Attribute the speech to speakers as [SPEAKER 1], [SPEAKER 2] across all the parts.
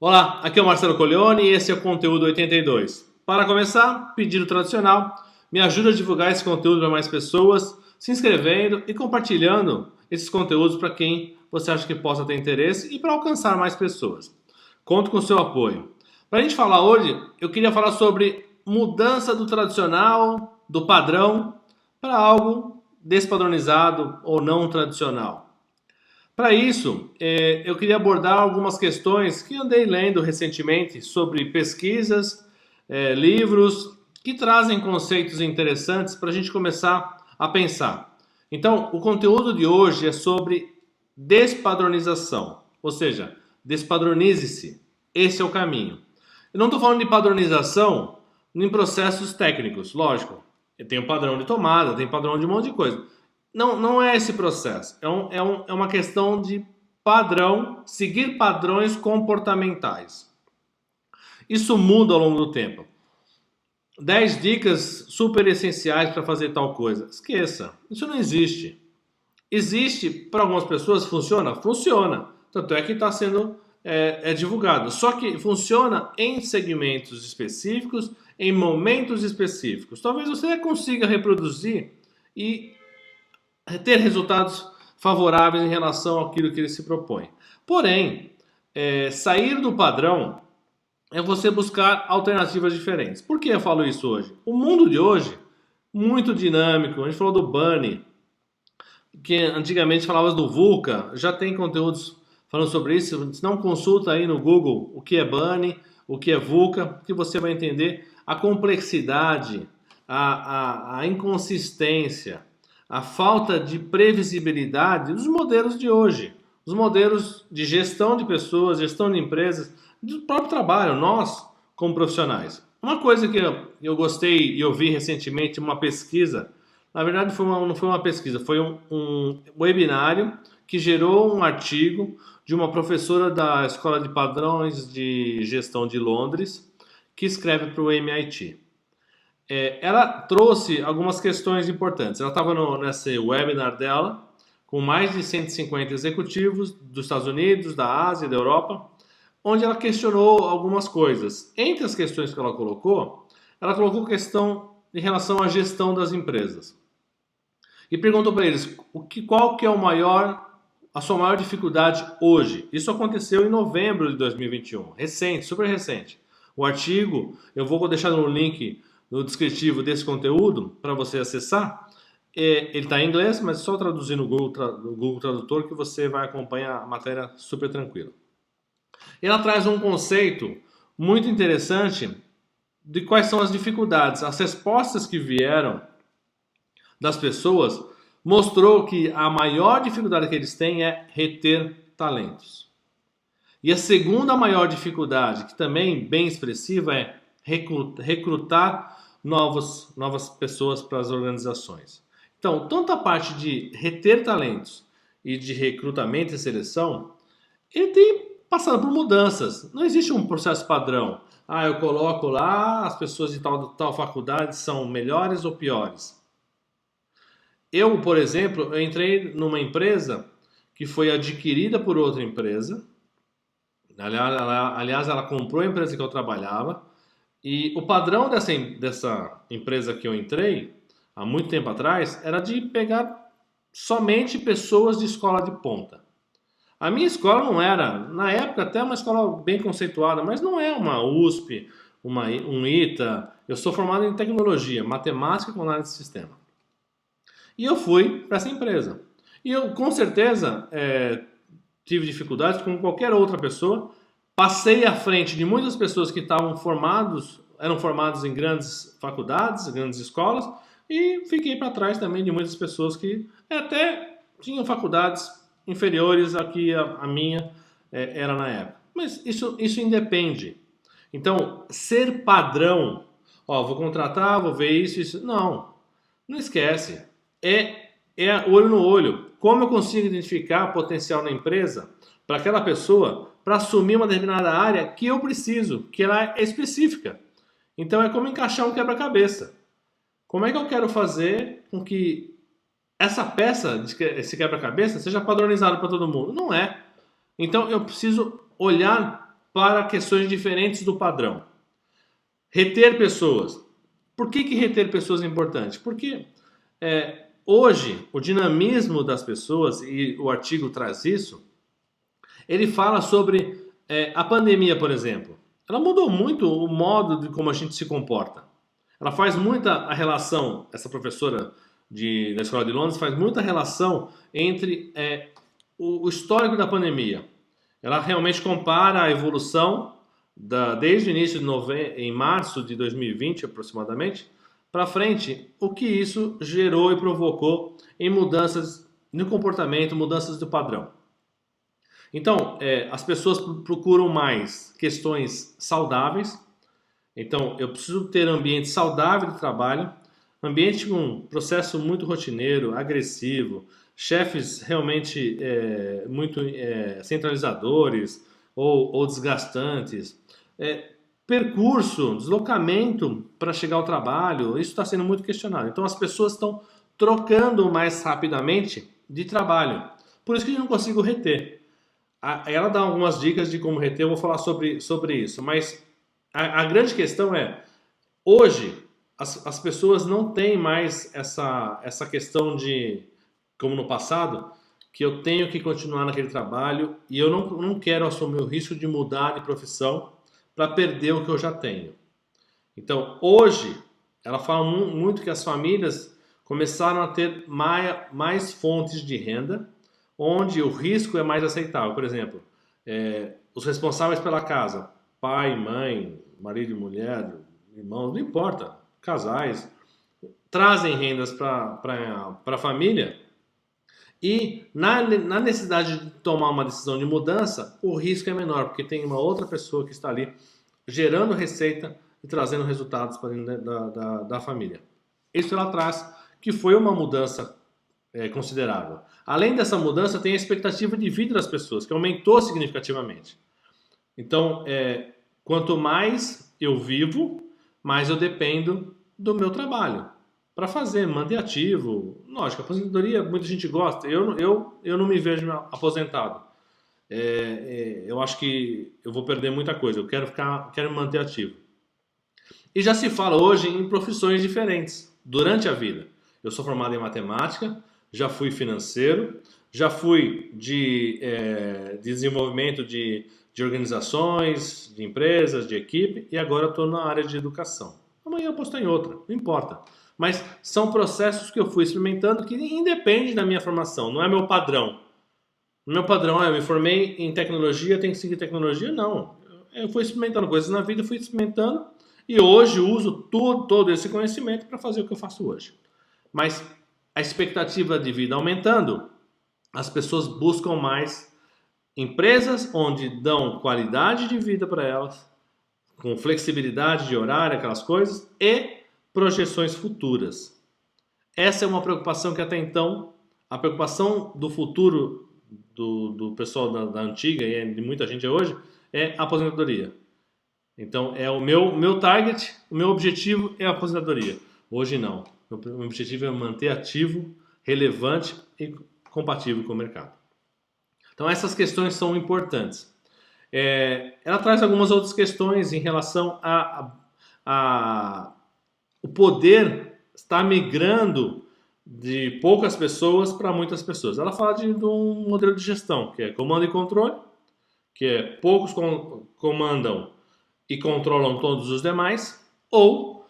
[SPEAKER 1] Olá, aqui é o Marcelo Coglione e esse é o Conteúdo 82. Para começar, pedido tradicional, me ajuda a divulgar esse conteúdo para mais pessoas, se inscrevendo e compartilhando esses conteúdos para quem você acha que possa ter interesse e para alcançar mais pessoas. Conto com o seu apoio. Para a gente falar hoje, eu queria falar sobre mudança do tradicional, do padrão, para algo despadronizado ou não tradicional. Para isso, eu queria abordar algumas questões que andei lendo recentemente sobre pesquisas, livros que trazem conceitos interessantes para a gente começar a pensar. Então, o conteúdo de hoje é sobre despadronização, ou seja, despadronize-se. Esse é o caminho. Eu não estou falando de padronização em processos técnicos, lógico. Tem um padrão de tomada, tem padrão de um monte de coisa. Não é esse processo. É uma questão de padrão, seguir padrões comportamentais. Isso muda ao longo do tempo. 10 dicas super essenciais para fazer tal coisa. Esqueça, isso não existe. Existe, para algumas pessoas, funciona? Funciona. Tanto é que está sendo divulgado. Só que funciona em segmentos específicos, em momentos específicos. Talvez você consiga reproduzir e ter resultados favoráveis em relação àquilo que ele se propõe. Porém, sair do padrão é você buscar alternativas diferentes. Por que eu falo isso hoje? O mundo de hoje, muito dinâmico, a gente falou do Bunny, que antigamente falava do VUCA, já tem conteúdos falando sobre isso. Se não, consulta aí no Google o que é Bunny, o que é VUCA, que você vai entender a complexidade, a inconsistência, a falta de previsibilidade dos modelos de hoje. Os modelos de gestão de pessoas, gestão de empresas, do próprio trabalho, nós como profissionais. Uma coisa que eu gostei e eu vi recentemente, uma pesquisa, na verdade não foi uma pesquisa, foi um webinário que gerou um artigo de uma professora da Escola de Padrões de Gestão de Londres, que escreve para o MIT. Ela trouxe algumas questões importantes. Ela estava nesse webinar dela, com mais de 150 executivos dos Estados Unidos, da Ásia, da Europa, onde ela questionou algumas coisas. Entre as questões que ela colocou questão em relação à gestão das empresas. E perguntou para eles qual que é a sua maior dificuldade hoje. Isso aconteceu em novembro de 2021, recente, super recente. O artigo, eu vou deixar no link no descritivo desse conteúdo para você acessar. Ele está em inglês, mas só traduzir no Google Tradutor que você vai acompanhar a matéria super tranquilo. Ela traz um conceito muito interessante de quais são as dificuldades. As respostas que vieram das pessoas mostrou que a maior dificuldade que eles têm é reter talentos. E a segunda maior dificuldade, que também bem expressiva, é recrutar novas pessoas para as organizações. Então, tanto a parte de reter talentos e de recrutamento e seleção, ele tem passado por mudanças. Não existe um processo padrão. Eu coloco lá, as pessoas de tal faculdade são melhores ou piores. Eu, por exemplo, eu entrei numa empresa que foi adquirida por outra empresa. Aliás, ela comprou a empresa que eu trabalhava. E o padrão dessa empresa que eu entrei, há muito tempo atrás, era de pegar somente pessoas de escola de ponta. A minha escola não era, na época, até uma escola bem conceituada, mas não é uma USP, um ITA. Eu sou formado em tecnologia, matemática com análise de sistema. E eu fui para essa empresa. E eu, com certeza, tive dificuldades como qualquer outra pessoa. Passei à frente de muitas pessoas que eram formadas em grandes faculdades, grandes escolas, e fiquei para trás também de muitas pessoas que até tinham faculdades inferiores à que a minha era na época. Mas isso independe. Então, ser padrão, vou contratar, vou ver isso. Não esquece. É olho no olho. Como eu consigo identificar potencial na empresa para aquela pessoa para assumir uma determinada área que eu preciso, que ela é específica. Então é como encaixar um quebra-cabeça. Como é que eu quero fazer com que essa peça, esse quebra-cabeça, seja padronizado para todo mundo? Não é. Então eu preciso olhar para questões diferentes do padrão. Reter pessoas. Por que reter pessoas é importante? Porque hoje o dinamismo das pessoas, e o artigo traz isso, ele fala sobre a pandemia, por exemplo. Ela mudou muito o modo de como a gente se comporta. Ela faz muita a relação, essa professora da Escola de Londres faz muita relação entre o histórico da pandemia. Ela realmente compara a evolução desde o início em março de 2020 aproximadamente, para frente, o que isso gerou e provocou em mudanças no comportamento, mudanças do padrão. Então, as pessoas procuram mais questões saudáveis. Então, eu preciso ter ambiente saudável de trabalho, ambiente com um processo muito rotineiro, agressivo, chefes realmente muito centralizadores ou desgastantes, percurso, deslocamento para chegar ao trabalho, isso está sendo muito questionado. Então, as pessoas estão trocando mais rapidamente de trabalho. Por isso que eu não consigo reter. Ela dá algumas dicas de como reter, eu vou falar sobre isso, mas a grande questão hoje, as pessoas não têm mais essa questão de, como no passado, que eu tenho que continuar naquele trabalho e eu não quero assumir o risco de mudar de profissão para perder o que eu já tenho. Então, hoje, ela fala muito que as famílias começaram a ter mais fontes de renda, onde o risco é mais aceitável. Por exemplo, os responsáveis pela casa, pai, mãe, marido e mulher, irmãos, não importa, casais, trazem rendas para a família e na necessidade de tomar uma decisão de mudança, o risco é menor, porque tem uma outra pessoa que está ali gerando receita e trazendo resultados para dentro da família. Isso ela traz que foi uma mudança considerável. Além dessa mudança, tem a expectativa de vida das pessoas, que aumentou significativamente. Então, quanto mais eu vivo, mais eu dependo do meu trabalho para manter ativo. Lógico, a aposentadoria muita gente gosta. Eu não me vejo aposentado. Eu acho que eu vou perder muita coisa. Eu quero me manter ativo. E já se fala hoje em profissões diferentes durante a vida. Eu sou formado em matemática, já fui financeiro, já fui de desenvolvimento de organizações, de empresas, de equipe, e agora estou na área de educação. Amanhã eu posso estar em outra, não importa. Mas são processos que eu fui experimentando que independem da minha formação, não é meu padrão. Meu padrão eu me formei em tecnologia, tenho que seguir tecnologia? Não. Eu fui experimentando coisas na vida, fui experimentando, e hoje uso todo esse conhecimento para fazer o que eu faço hoje. Mas a expectativa de vida aumentando, as pessoas buscam mais empresas onde dão qualidade de vida para elas, com flexibilidade de horário, aquelas coisas, e projeções futuras. Essa é uma preocupação que até então, a preocupação do futuro do pessoal da antiga e de muita gente hoje, é a aposentadoria. Então, é o meu target, o meu objetivo é a aposentadoria. Hoje não. Meu objetivo é manter ativo, relevante e compatível com o mercado. Então, essas questões são importantes. Ela traz algumas outras questões em relação o poder está migrando de poucas pessoas para muitas pessoas. Ela fala de um modelo de gestão, que é comando e controle, que é poucos comandam e controlam todos os demais, ou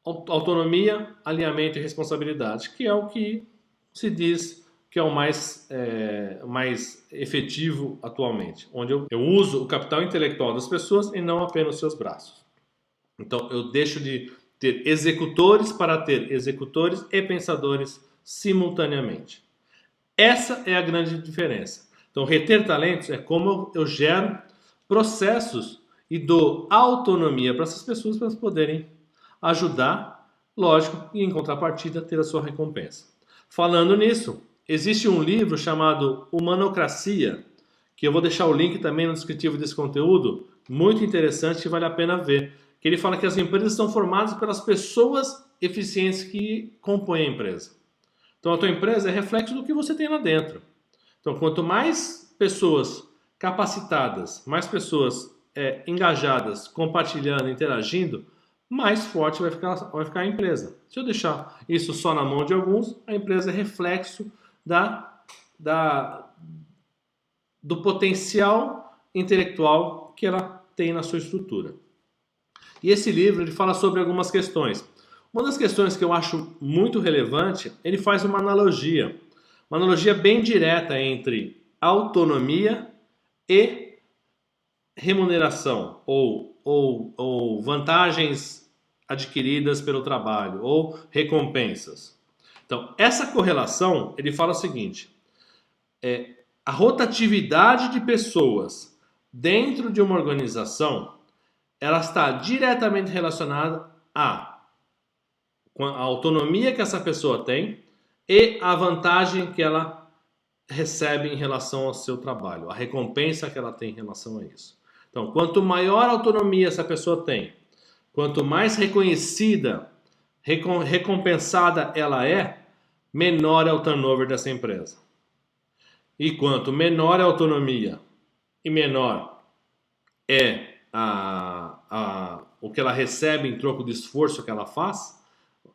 [SPEAKER 1] autonomia, alinhamento e responsabilidade, que é o que se diz que é o mais efetivo atualmente, onde eu uso o capital intelectual das pessoas e não apenas os seus braços. Então, eu deixo de ter executores para ter executores e pensadores simultaneamente. Essa é a grande diferença. Então, reter talentos é como eu gero processos e dou autonomia para essas pessoas para elas poderem ajudar, lógico, e em contrapartida ter a sua recompensa. Falando nisso, existe um livro chamado Humanocracia, que eu vou deixar o link também no descritivo desse conteúdo, muito interessante e vale a pena ver. Que ele fala que as empresas são formadas pelas pessoas eficientes que compõem a empresa. Então a tua empresa é reflexo do que você tem lá dentro. Então quanto mais pessoas capacitadas, mais pessoas engajadas, compartilhando, interagindo, mais forte vai ficar a empresa. Se eu deixar isso só na mão de alguns, a empresa é reflexo do potencial intelectual que ela tem na sua estrutura. E esse livro ele fala sobre algumas questões. Uma das questões que eu acho muito relevante, ele faz uma analogia bem direta entre autonomia e remuneração, ou vantagens adquiridas pelo trabalho, ou recompensas. Então, essa correlação, ele fala o seguinte, a rotatividade de pessoas dentro de uma organização, ela está diretamente relacionada à autonomia que essa pessoa tem e a vantagem que ela recebe em relação ao seu trabalho, a recompensa que ela tem em relação a isso. Então, quanto maior autonomia essa pessoa tem, quanto mais reconhecida, recompensada ela é, menor é o turnover dessa empresa. E quanto menor é a autonomia e menor é o que ela recebe em troco do esforço que ela faz,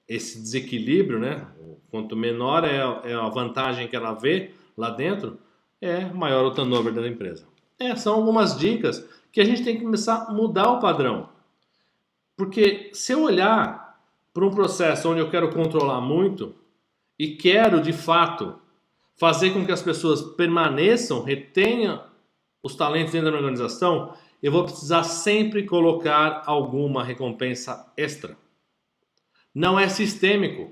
[SPEAKER 1] esse desequilíbrio, né? Quanto menor é a vantagem que ela vê lá dentro, maior o turnover da empresa. São algumas dicas que a gente tem que começar a mudar o padrão. Porque se eu olhar para um processo onde eu quero controlar muito e quero, de fato, fazer com que as pessoas permaneçam, retenham os talentos dentro da organização, eu vou precisar sempre colocar alguma recompensa extra. Não é sistêmico.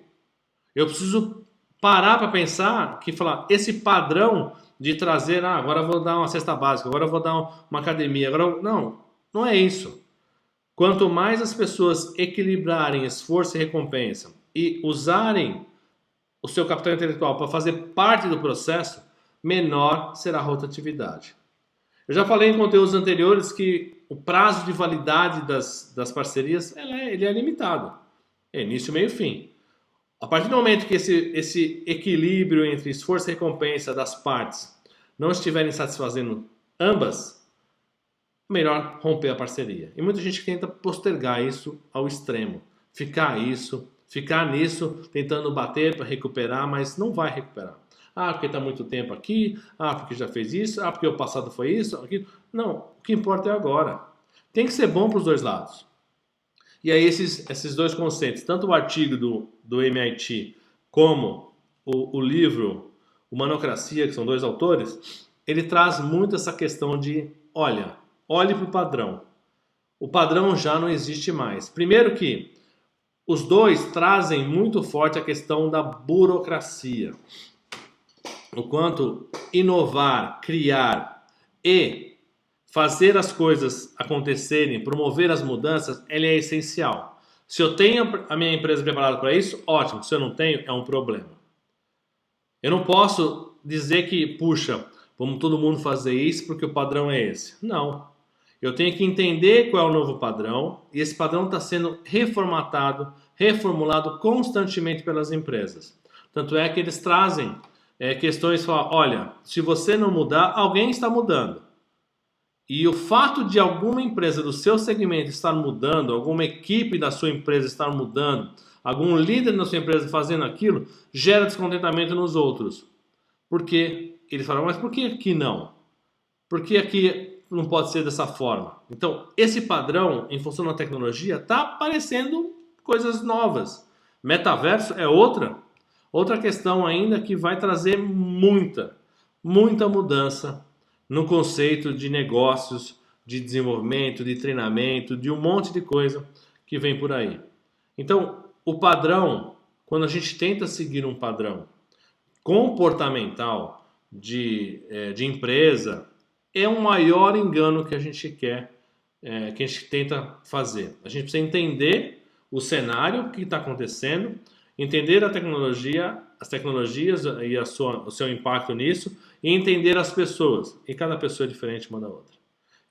[SPEAKER 1] Eu preciso parar para pensar falar, esse padrão de trazer, agora eu vou dar uma cesta básica, agora eu vou dar uma academia, não é isso. Quanto mais as pessoas equilibrarem esforço e recompensa e usarem o seu capital intelectual para fazer parte do processo, menor será a rotatividade. Eu já falei em conteúdos anteriores que o prazo de validade das parcerias ele é limitado. É início, meio e fim. A partir do momento que esse equilíbrio entre esforço e recompensa das partes não estiverem satisfazendo ambas, melhor romper a parceria. E muita gente tenta postergar isso ao extremo. Ficar nisso, tentando bater para recuperar, mas não vai recuperar. Porque está muito tempo aqui, porque já fez isso, porque o passado foi isso, aquilo. Não, o que importa é agora. Tem que ser bom para os dois lados. E aí esses dois conceitos, tanto o artigo do MIT como o livro Humanocracia, que são dois autores, ele traz muito essa questão de, olhe para o padrão. O padrão já não existe mais. Primeiro que os dois trazem muito forte a questão da burocracia. O quanto inovar, criar e fazer as coisas acontecerem, promover as mudanças, ele é essencial. Se eu tenho a minha empresa preparada para isso, ótimo. Se eu não tenho, é um problema. Eu não posso dizer que, vamos todo mundo fazer isso porque o padrão é esse. Não. Eu tenho que entender qual é o novo padrão e esse padrão está sendo reformatado, reformulado constantemente pelas empresas. Tanto é que eles trazem questões, olha, se você não mudar, alguém está mudando. E o fato de alguma empresa do seu segmento estar mudando, alguma equipe da sua empresa estar mudando, algum líder da sua empresa fazendo aquilo, gera descontentamento nos outros. Porque eles falam, mas por que aqui não? Por que aqui não pode ser dessa forma? Então, esse padrão, em função da tecnologia, está aparecendo coisas novas. Metaverso é outra questão ainda que vai trazer muita mudança no conceito de negócios, de desenvolvimento, de treinamento, de um monte de coisa que vem por aí. Então, o padrão, quando a gente tenta seguir um padrão comportamental de empresa, é o maior engano que a gente quer, que a gente tenta fazer. A gente precisa entender o cenário que está acontecendo, entender a tecnologia, as tecnologias e o seu impacto nisso, e entender as pessoas. E cada pessoa é diferente uma da outra.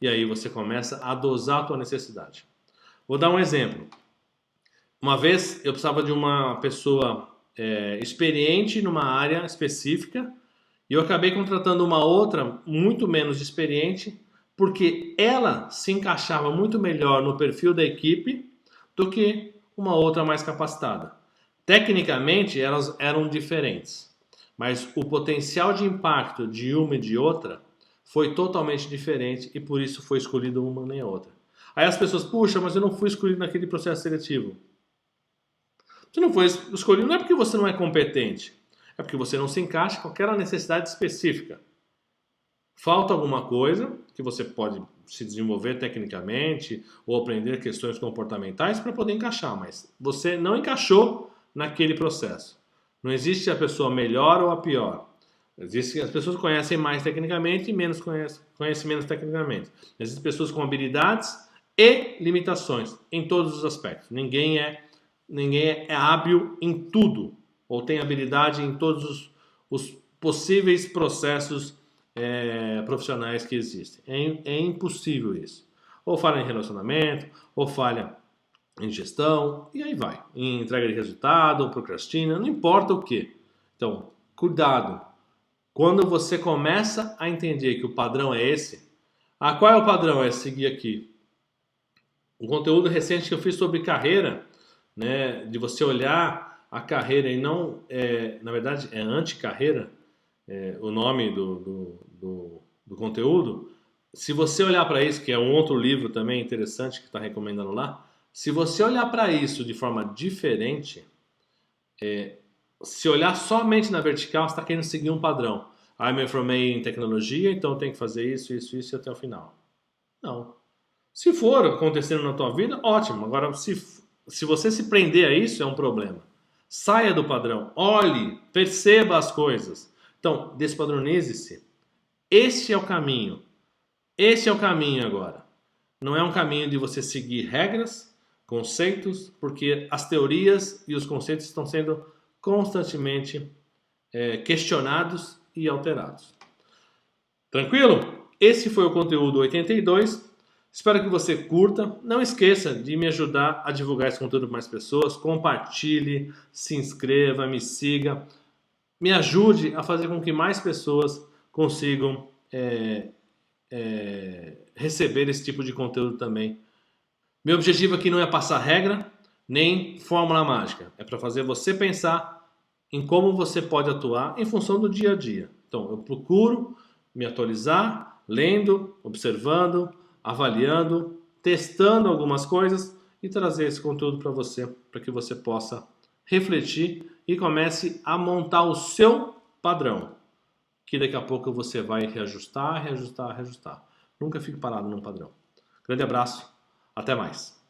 [SPEAKER 1] E aí você começa a dosar a tua necessidade. Vou dar um exemplo. Uma vez eu precisava de uma pessoa experiente numa área específica e eu acabei contratando uma outra muito menos experiente porque ela se encaixava muito melhor no perfil da equipe do que uma outra mais capacitada. Tecnicamente, elas eram diferentes, mas o potencial de impacto de uma e de outra foi totalmente diferente e por isso foi escolhido uma nem a outra. Aí as pessoas, puxa, mas eu não fui escolhido naquele processo seletivo. Você não foi escolhido não é porque você não é competente, é porque você não se encaixa com aquela necessidade específica. Falta alguma coisa que você pode se desenvolver tecnicamente ou aprender questões comportamentais para poder encaixar, mas você não encaixou naquele processo. Não existe a pessoa melhor ou a pior. Existe, as pessoas conhecem mais tecnicamente e menos conhecem menos tecnicamente. Existem pessoas com habilidades e limitações em todos os aspectos. Ninguém é hábil em tudo ou tem habilidade em todos os possíveis processos profissionais que existem. É impossível isso. Ou falha em relacionamento, ou falha em gestão, e aí vai. Em entrega de resultado, ou procrastina, não importa o que. Então, cuidado. Quando você começa a entender que o padrão é esse, qual é o padrão? É seguir aqui. Um conteúdo recente que eu fiz sobre carreira, né, de você olhar a carreira e não, na verdade, é anti-carreira, o nome do conteúdo. Se você olhar para isso, que é um outro livro também interessante que está recomendando lá, se você olhar para isso de forma diferente, se olhar somente na vertical, você está querendo seguir um padrão. Eu me formei em tecnologia, então eu tenho que fazer isso, isso, isso até o final. Não. Se for acontecendo na tua vida, ótimo. Agora, se você se prender a isso, é um problema. Saia do padrão. Olhe, perceba as coisas. Então, despadronize-se. Este é o caminho. Esse é o caminho agora. Não é um caminho de você seguir regras, conceitos, porque as teorias e os conceitos estão sendo constantemente questionados e alterados. Tranquilo? Esse foi o conteúdo 82. Espero que você curta. Não esqueça de me ajudar a divulgar esse conteúdo para mais pessoas. Compartilhe, se inscreva, me siga. Me ajude a fazer com que mais pessoas consigam receber esse tipo de conteúdo também. Meu objetivo aqui não é passar regra, nem fórmula mágica. É para fazer você pensar em como você pode atuar em função do dia a dia. Então, eu procuro me atualizar, lendo, observando, avaliando, testando algumas coisas e trazer esse conteúdo para você, para que você possa refletir e comece a montar o seu padrão, que daqui a pouco você vai reajustar, reajustar, reajustar. Nunca fique parado num padrão. Grande abraço, até mais.